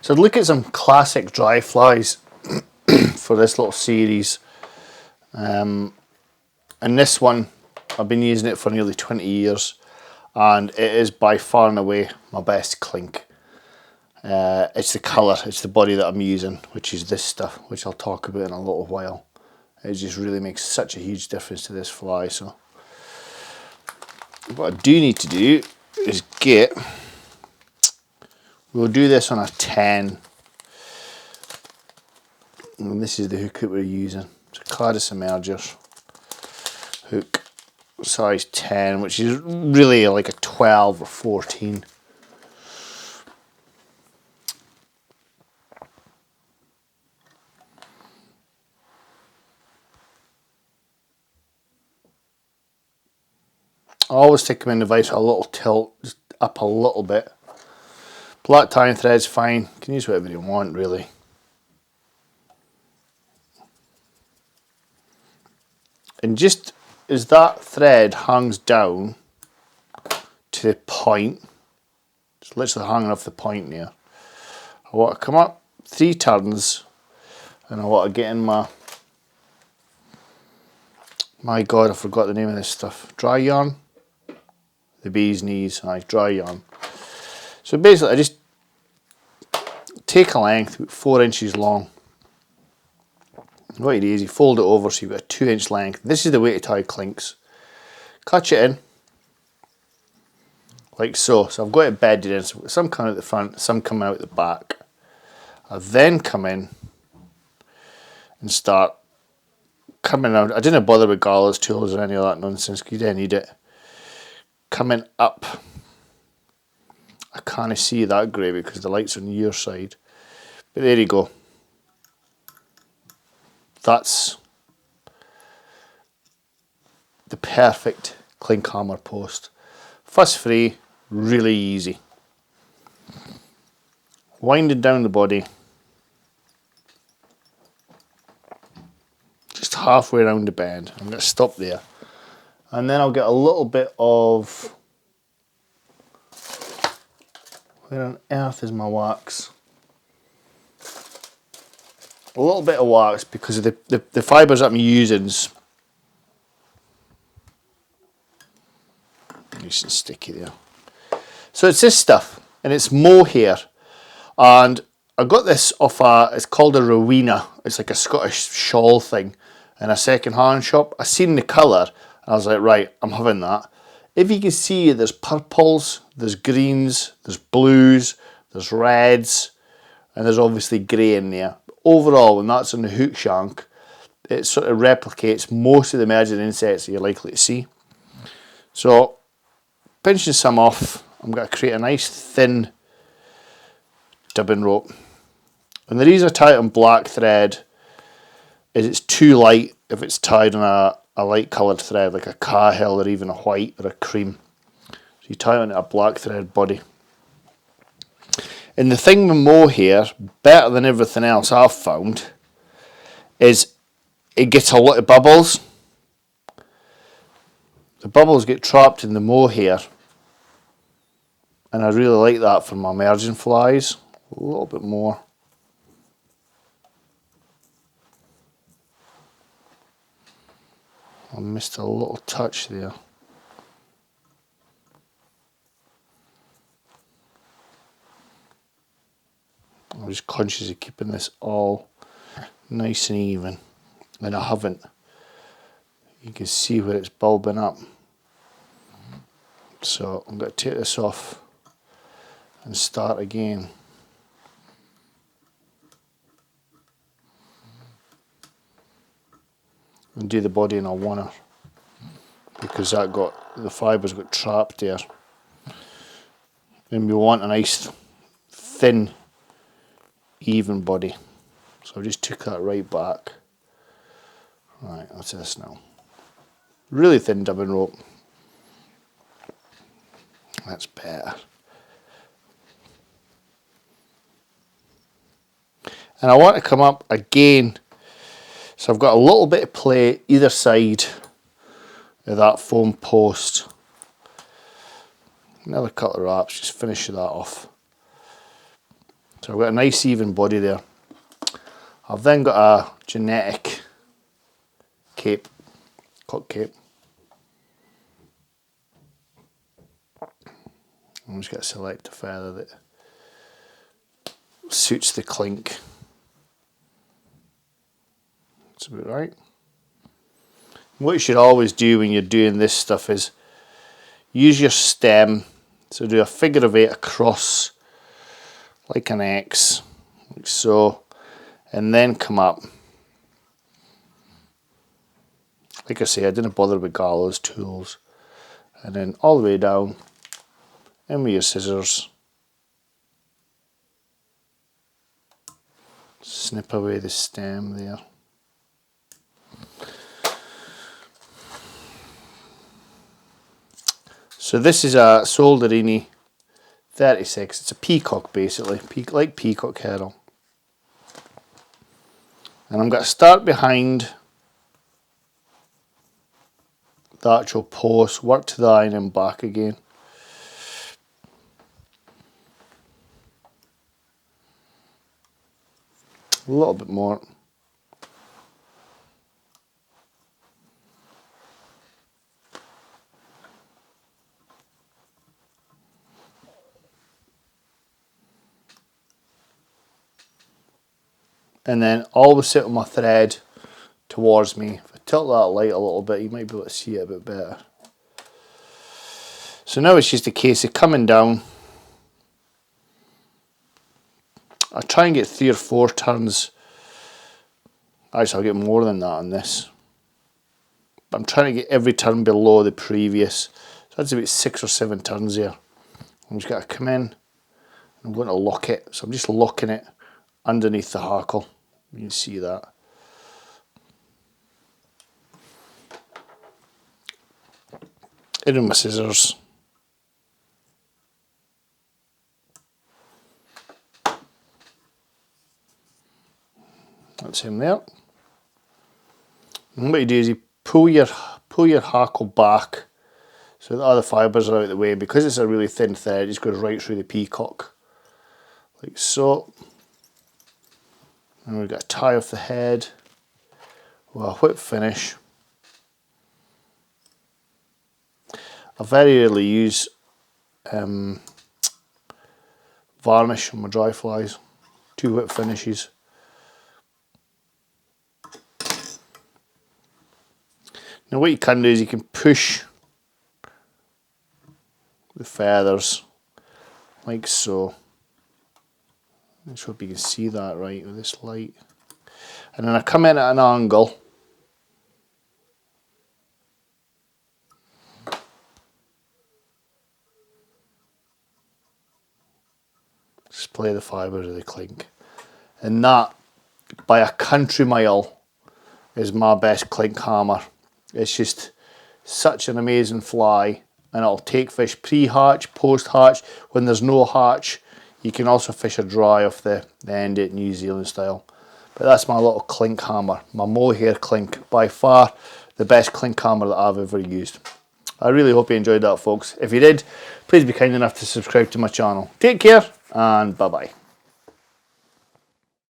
So look at some classic dry flies for this little series. And this one, I've been using it for nearly 20 years and it is by far and away my best Klink. It's the colour, it's the body that I'm using, which is this stuff, which I'll talk about in a little while. It just really makes such a huge difference to this fly. So what I do need to do is we'll do this on a 10. And this is the hook that we're using. It's a Cladis Emergers hook, size 10, which is really like a 12 or 14. I always take them in the vise with a little tilt, just up a little bit. Black tying thread's fine, you can use whatever you want really. And just as that thread hangs down to the point, it's literally hanging off the point there, I want to come up 3 turns and I want to get in my God, I forgot the name of this stuff, dry yarn? The bee's knees, dry yarn. So basically I just take a length 4 inches long. What you do is you fold it over so you've got a 2-inch length. This is the way to tie Klinks. Cut it in, like so. So I've got it bedded in, so some coming out the front, some coming out the back. I then come in and start coming out. I didn't bother with gallows tools or any of that nonsense, because you don't need it. Coming up. I can't see that great because the light's on your side. But there you go. That's the perfect Klinkhammer post. Fuss free, really easy. Winding down the body. Just halfway around the bend. I'm going to stop there. And then I'll get a little bit of... Where on earth is my wax? A little bit of wax because of the fibres that I'm using. Nice and sticky there. So it's this stuff, and it's mohair, and I got this off it's called a Rowena. It's like a Scottish shawl thing in a second-hand shop. I seen the colour, and I was like, right, I'm having that. If you can see, there's purples, there's greens, there's blues, there's reds, and there's obviously grey in there. Overall, when that's on the hook shank, it sort of replicates most of the emerging insects that you're likely to see. So, pinching some off, I'm going to create a nice thin dubbing rope. And the reason I tie it on black thread is it's too light if it's tied on a light coloured thread, like a cahill or even a white or a cream. So you tie it on a black thread body. And the thing with mohair, better than everything else I've found, is it gets a lot of bubbles. The bubbles get trapped in the mohair, and I really like that for my emerging flies. A little bit more. I missed a little touch there. I'm just conscious of keeping this all nice and even, and I haven't. You can see where it's bulbing up. So I'm going to take this off and start again. And do the body in a oneer, because the fibres got trapped there. And we want a nice thin, even body. So I just took that right back. Right, that's this now. Really thin dubbing rope. That's better. And I want to come up again. So I've got a little bit of play either side of that foam post. Another couple of wraps, just finish that off. So I've got a nice even body there. I've then got a genetic cape, cut cape. I'm just going to select a feather that suits the Klink. That's about right. What you should always do when you're doing this stuff is use your stem, so do a figure of 8 across like an X, like so, and then come up. Like I say, I didn't bother with gallows tools, and then all the way down, and with your scissors, snip away the stem there. So this is a Solderini 36. It's a peacock basically, like peacock heron. And I'm going to start behind the actual post, work to the eye and back again. A little bit more. And then always sit with my thread towards me. If I tilt that light a little bit, you might be able to see it a bit better. So now it's just a case of coming down. I try and get 3 or 4 turns. Actually, I'll get more than that on this. But I'm trying to get every turn below the previous. So that's about 6 or 7 turns there. I'm just going to come in. I'm going to lock it. So I'm just locking it underneath the hackle. You can see that. In with my scissors. That's him there. And what you do is you pull your hackle back so the other fibres are out of the way. Because it's a really thin thread, it just goes right through the peacock, like so. And we've got a tie off the head with a whip finish. I very rarely use varnish on my dry flies. 2 whip finishes. Now what you can do is you can push the feathers like so. I hope you can see that right with this light. And then I come in at an angle. Display the fibres of the Klink. And that, by a country mile, is my best Klinkhammer. It's just such an amazing fly, and it'll take fish pre-hatch, post-hatch. When there's no hatch, you can also fish a dry off the end of it, New Zealand style. But that's my little Klinkhammer, my mohair Klink. By far the best Klinkhammer that I've ever used. I really hope you enjoyed that, folks. If you did, please be kind enough to subscribe to my channel. Take care, and bye-bye.